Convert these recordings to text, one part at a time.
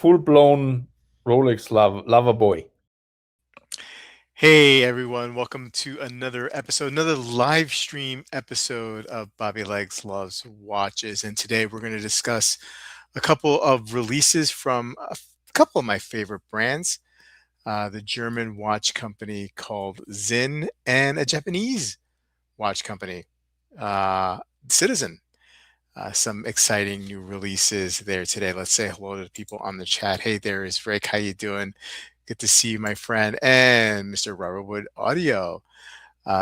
full-blown Rolex lover boy. Hey everyone, welcome to another episode, another live stream episode of Bobby Legs Loves Watches. And today we're going to discuss a couple of releases from a couple of my favorite brands, the German watch company called Sinn and a Japanese watch company, uh, Citizen. Some exciting new releases there today. Let's say hello to the people on the chat. Hey, there is Rick. How you doing? Good to see you, my friend. And Mr. Rubberwood Audio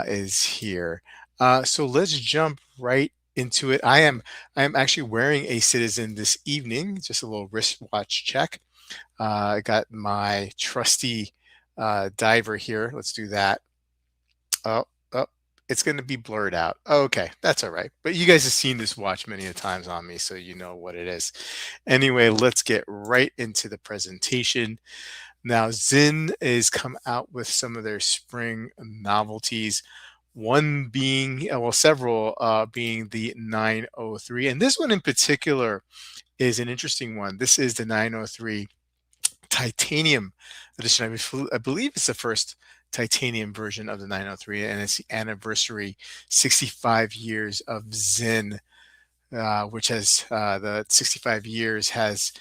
is here. So let's jump right into it. I am actually wearing a Citizen this evening. Just a little wristwatch check. I got my trusty diver here. Let's do that. Oh, oh, it's going to be blurred out. Okay, that's all right. But you guys have seen this watch many a times on me, so you know what it is. Anyway, let's get right into the presentation. Now, Sinn is come out with some of their spring novelties. One being, well, several being the 903. And this one in particular is an interesting one. This is the 903 titanium edition. I believe it's the first titanium version of the 903, and it's the anniversary 65 years of Sinn, which has the 65 years has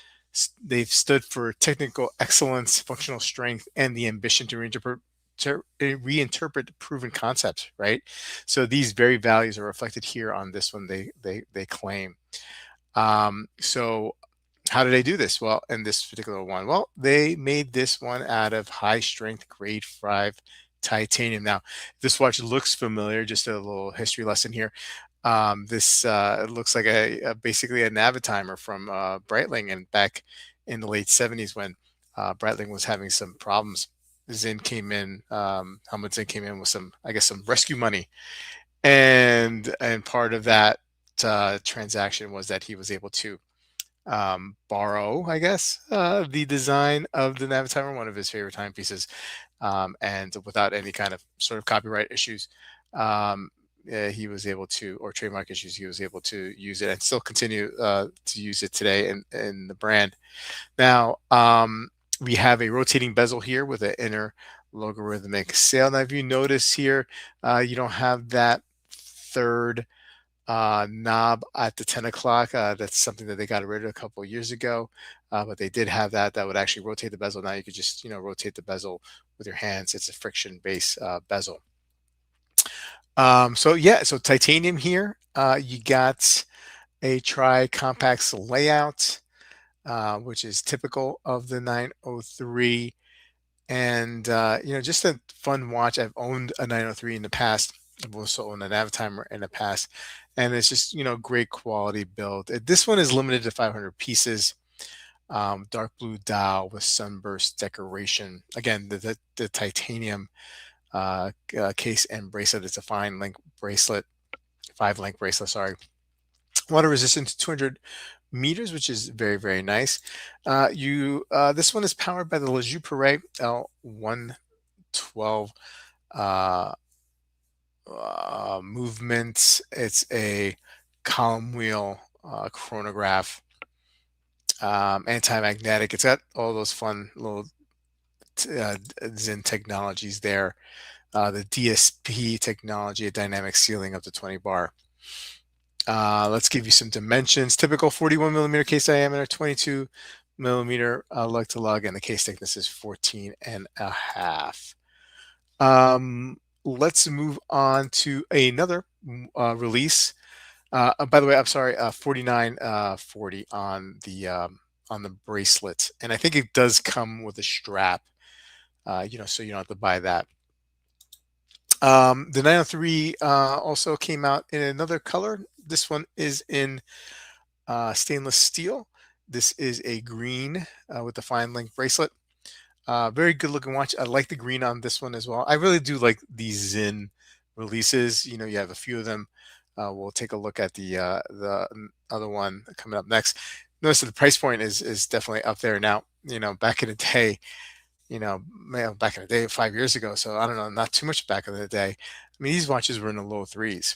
they've stood for technical excellence, functional strength, and the ambition to reinterpret proven concepts. Right. So these very values are reflected here on this one. They claim. So how did they do this? Well, in this particular one, well, they made this one out of high strength grade 5 titanium. Now, this watch looks familiar. Just a little history lesson here. This looks like basically a Navitimer from Breitling, and back in the late 70s when Breitling was having some problems, Sinn came in. Helmut Zinn came in with some, I guess, some rescue money, and part of that transaction was that he was able to borrow, I guess, the design of the Navitimer, one of his favorite timepieces, and without any kind of sort of copyright issues. He was able to, or trademark issues, he was able to use it and still continue to use it today in the brand. Now, we have a rotating bezel here with an inner logarithmic sail. Now, if you notice here, you don't have that third knob at the 10 o'clock. That's something that they got rid of a couple of years ago, but they did have that would actually rotate the bezel. Now you could just, rotate the bezel with your hands. It's a friction-based bezel. So titanium here. You got a tri-compact layout, which is typical of the 903. And, just a fun watch. I've owned a 903 in the past. I've also owned a Navitimer in the past. And it's just, great quality build. This one is limited to 500 pieces. Dark blue dial with sunburst decoration. Again, the titanium case and bracelet. It's a 5-link bracelet, sorry. Water resistant to 200 meters, which is very, very nice. This one is powered by the Le Perret L112 movement. It's a column wheel chronograph, anti-magnetic. It's got all those fun little Sinn technologies there. The DSP technology, a dynamic sealing up to 20 bar. Let's give you some dimensions. Typical 41 millimeter case diameter, 22 millimeter lug to lug, and the case thickness is 14 and a half. Let's move on to another release. By the way, I'm sorry, 49.40 on the bracelet, and I think it does come with a strap. So you don't have to buy that. The 903 also came out in another color. This one is in stainless steel. This is a green with the fine link bracelet. Very good looking watch. I like the green on this one as well. I really do like these Sinn releases. You have a few of them. We'll take a look at the other one coming up next. Notice that the price point is definitely up there now. Back in the day, back in the day, 5 years ago. So I don't know, not too much back in the day. I mean, these watches were in the low threes,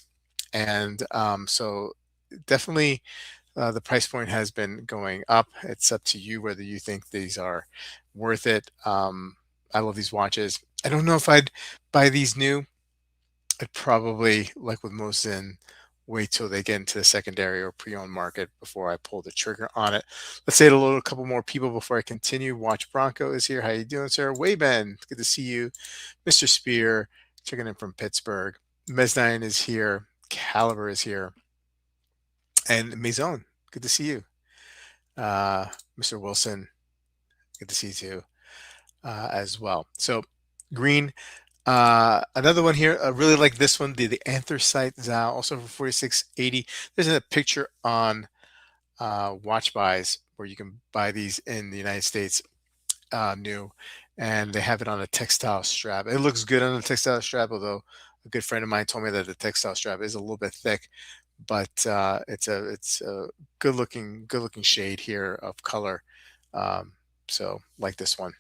and so definitely The price point has been going up. It's up to you whether you think these are worth it. I love these watches. I don't know if I'd buy these new. I'd probably, like with most Sinn, wait till they get into the secondary or pre-owned market before I pull the trigger on it. Let's say it a couple more people before I continue. Watch Bronco is here. How you doing, sir? Wayben, good to see you. Mr. Spear, checking in from Pittsburgh. Meznine is here. Caliber is here. And Maison, good to see you. Mr. Wilson, good to see you too, as well. So green. Another one here, I really like this one, the anthracite Zao, also for 4680. There's a picture on Watch Buys where you can buy these in the United States new, and they have it on a textile strap. It looks good on a textile strap, although a good friend of mine told me that the textile strap is a little bit thick, but it's a good looking shade here of color. So like this one.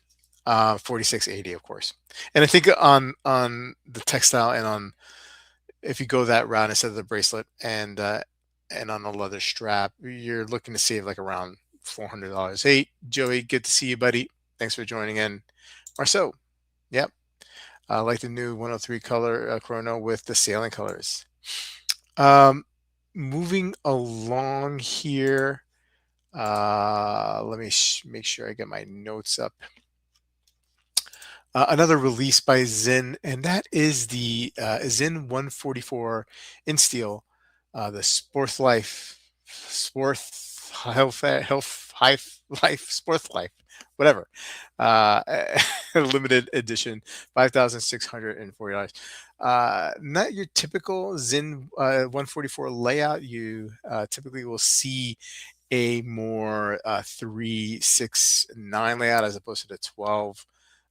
4680, of course. And I think on the textile and on, if you go that route instead of the bracelet and on the leather strap, you're looking to save like around $400. Hey, Joey, good to see you, buddy. Thanks for joining in. Marceau, yep. I like the new 103 color chrono with the sailing colors. Moving along here. Let me make sure I get my notes up. Another release by Sinn, and that is the Sinn 144 in steel, the Sporth Life, Sporth Life, Sporth Life, whatever, uh, limited edition, $5,640. Not your typical Sinn 144 layout. You typically will see a more 3-6-9 layout as opposed to the 12.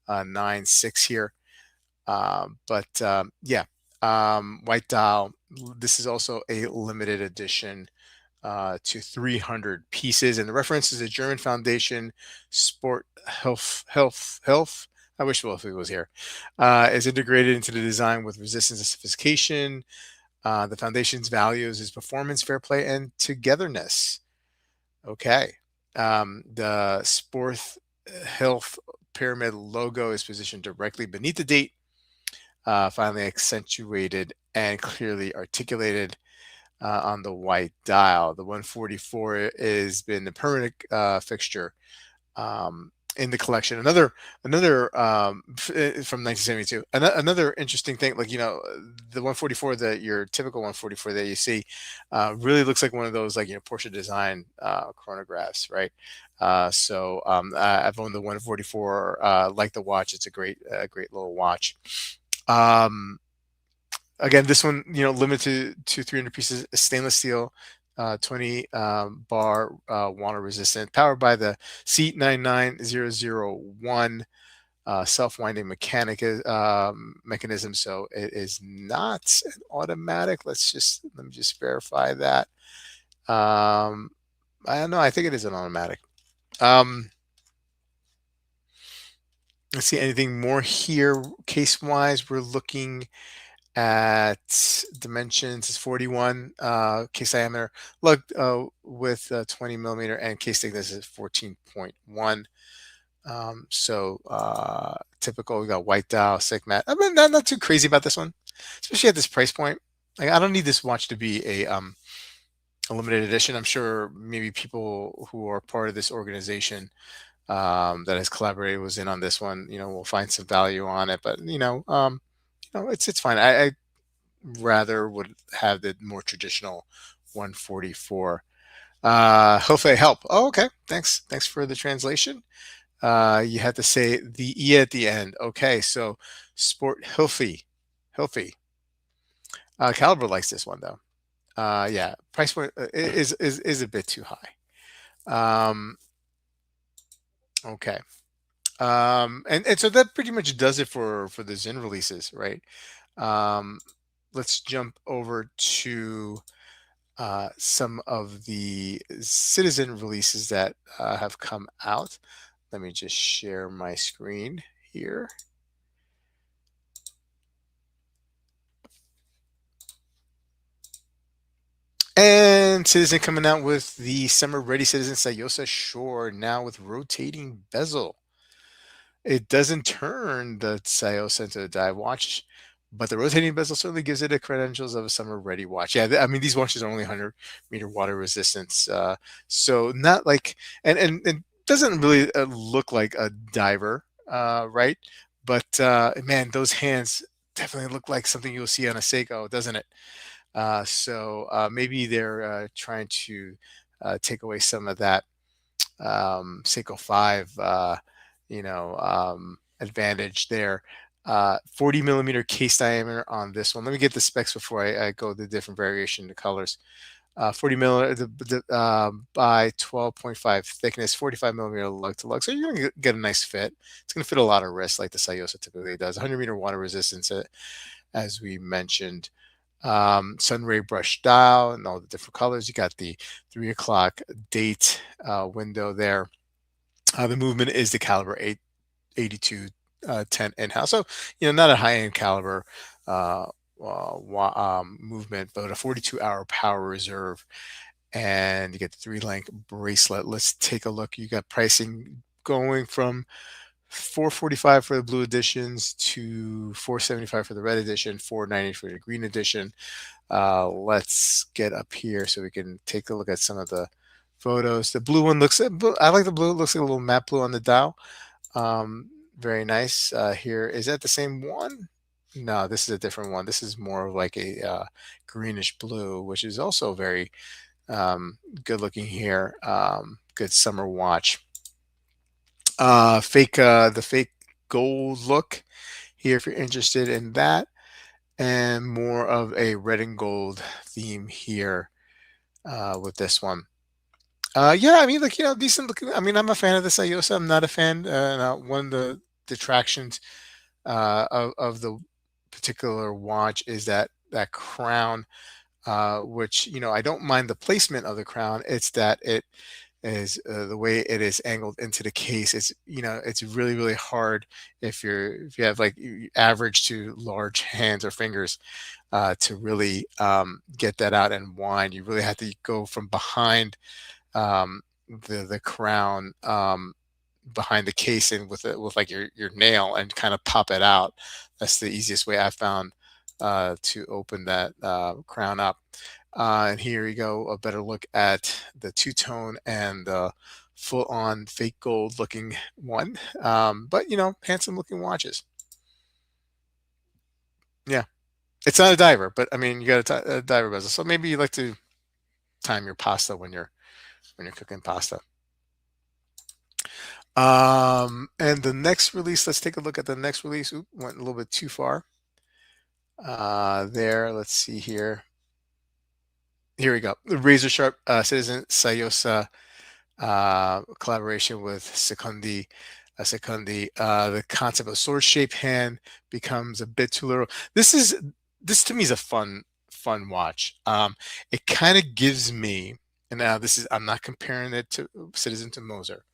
9-6 here. Yeah, white dial. This is also a limited edition to 300 pieces, and the reference is a German foundation, Sport Health. I wish Wolfie was here. Is integrated into the design with resistance and sophistication. The foundation's values is performance, fair play, and togetherness. Okay. The Sport Health pyramid logo is positioned directly beneath the date, finally accentuated and clearly articulated on the white dial. The 144 has been the permanent fixture in the collection. Another from 1972. Another interesting thing, like, the 144, that your typical 144 that you see, really looks like one of those, like, Porsche design chronographs, right? I've owned the 144, like the watch. It's a great little watch. Again, this one, limited to 300 pieces, stainless steel, 20 bar water resistant, powered by the C99001 self-winding mechanism. So it is not an automatic. Let me just verify that. I don't know. I think it is an automatic. Let's see anything more here. Case wise, we're looking at dimensions is 41 case diameter, lug with 20 millimeter, and case thickness is 14.1. Typical. We got white dial, SICK matte. I mean, not too crazy about this one, especially at this price point. Like, I don't need this watch to be a limited edition. I'm sure maybe people who are part of this organization that has collaborated with Sinn on this one, will find some value on it. But it's fine. I rather would have the more traditional 144. Hopefully help. Oh, okay. Thanks for the translation. You had to say the E at the end. Okay, so Sport Hilfi. Caliber likes this one though. Yeah, price point is a bit too high. Okay. And so that pretty much does it for the Sinn releases, right? Let's jump over to some of the Citizen releases that have come out. Let me just share my screen here. And Citizen coming out with the Summer Ready Citizen Tsuyosa Shore, now with rotating bezel. It doesn't turn the Tsuyosa into a dive watch, but the rotating bezel certainly gives it the credentials of a summer ready watch. Yeah, I mean these watches are only 100-meter water resistance, so not like and doesn't really look like a diver, right? But man, those hands definitely look like something you'll see on a Seiko, doesn't it? So maybe they're trying to take away some of that Seiko 5, advantage there. 40 millimeter case diameter on this one. Let me get the specs before I go the different variation of colors. 40 millimeter by 12.5 thickness, 45 millimeter lug to lug. So you're going to get a nice fit. It's going to fit a lot of wrists like the Tsuyosa typically does. 100-meter water resistance, as we mentioned. Sunray brush dial and all the different colors. You got the 3 o'clock date window there. The movement is the caliber 882 10 in-house. So, not a high-end caliber movement, but a 42-hour power reserve. And you get the 3-link bracelet. Let's take a look. You got pricing going from 445 for the blue editions to 475 for the red edition, 490 for the green edition. Let's get up here so we can take a look at some of the photos. The blue one looks, I like the blue. It looks like a little matte blue on the dial. Very nice. Here, is that the same one? No, this is a different one. This is more of like a greenish blue, which is also very good looking here. Good summer watch. The fake gold look here if you're interested in that, and more of a red and gold theme here with this one. Yeah, I mean, like, decent looking. I mean, I'm a fan of the Tsuyosa. I'm not a fan. One of the detractions of the particular watch is that crown, which, I don't mind the placement of the crown. It's that it is the way it is angled into the case. It's really, really hard if you have like average to large hands or fingers to really get that out and wind. You really have to go from behind the crown, behind the casing with like your nail, and kind of pop it out. That's the easiest way I've found to open that crown up. And here you go, a better look at the two-tone and the full-on fake gold looking one. But handsome looking watches. Yeah, it's not a diver, but I mean, you got a diver bezel, so maybe you like to time your pasta when you're cooking pasta. And the next release, let's take a look at the next release. Oop, went a little bit too far. There, let's see here. Here we go. The razor sharp Citizen Tsuyosa collaboration with Secondi. The concept of sword-shaped hand becomes a bit too literal. This to me is a fun watch. It kind of gives me, and now I'm not comparing it to Citizen to Moser,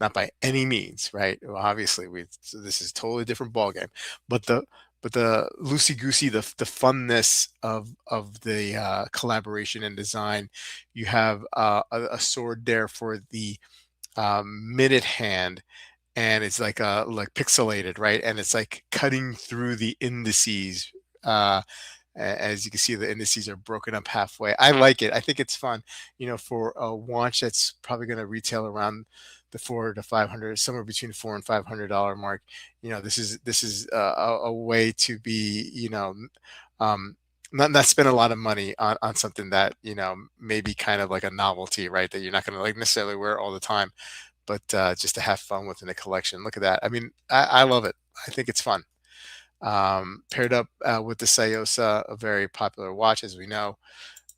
not by any means, right? Well, obviously, so this is a totally different ballgame. But the loosey goosey, the funness of the collaboration and design. You have a sword there for the minute hand, and it's like pixelated, right? And it's like cutting through the indices. As you can see, the indices are broken up halfway. I like it. I think it's fun. For a watch that's probably going to retail around the 400 to 500, somewhere between $400 and $500 mark. This is a way to be, not spend a lot of money on something that maybe kind of like a novelty, right? That you're not going to like necessarily wear all the time, but just to have fun within a collection. Look at that. I mean, I love it. I think it's fun. Paired up with the Tsuyosa, a very popular watch, as we know,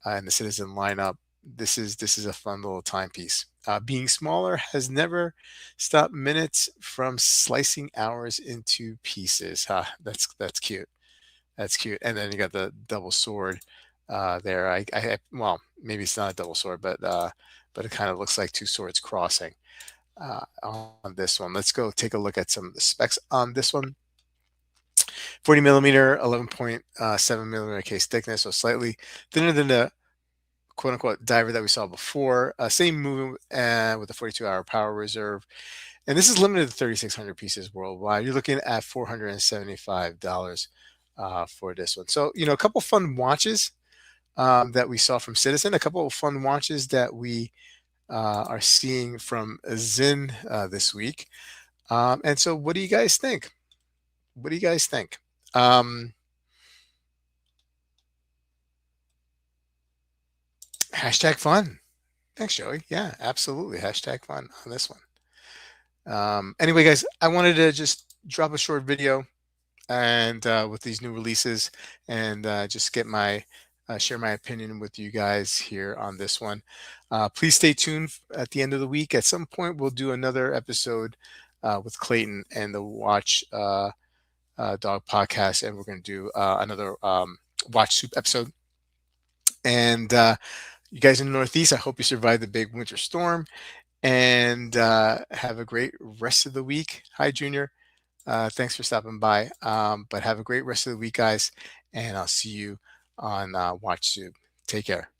in the Citizen lineup. This is a fun little timepiece. Being smaller has never stopped minutes from slicing hours into pieces. That's cute. That's cute. And then you got the double sword there. Well, maybe it's not a double sword, but it kind of looks like two swords crossing on this one. Let's go take a look at some of the specs on this one. 40 millimeter, 11.7 millimeter case thickness, so slightly thinner than the quote unquote diver that we saw before. Same movement with the 42-hour power reserve. And this is limited to 3,600 pieces worldwide. You're looking at $475 for this one. So, a couple fun watches that we saw from Citizen, a couple of fun watches that we are seeing from Sinn this week. And so what do you guys think? What do you guys think? Hashtag fun. Thanks, Joey. Yeah, absolutely. Hashtag fun on this one. Anyway, guys, I wanted to just drop a short video and with these new releases and just get my share my opinion with you guys here on this one. Please stay tuned at the end of the week. At some point, we'll do another episode with Clayton and the Watch Dog podcast, and we're going to do another Watch Soup episode. And you guys in the Northeast, I hope you survived the big winter storm and have a great rest of the week. Hi, Junior. Thanks for stopping by. But have a great rest of the week, guys, and I'll see you on Watch Soup. Take care.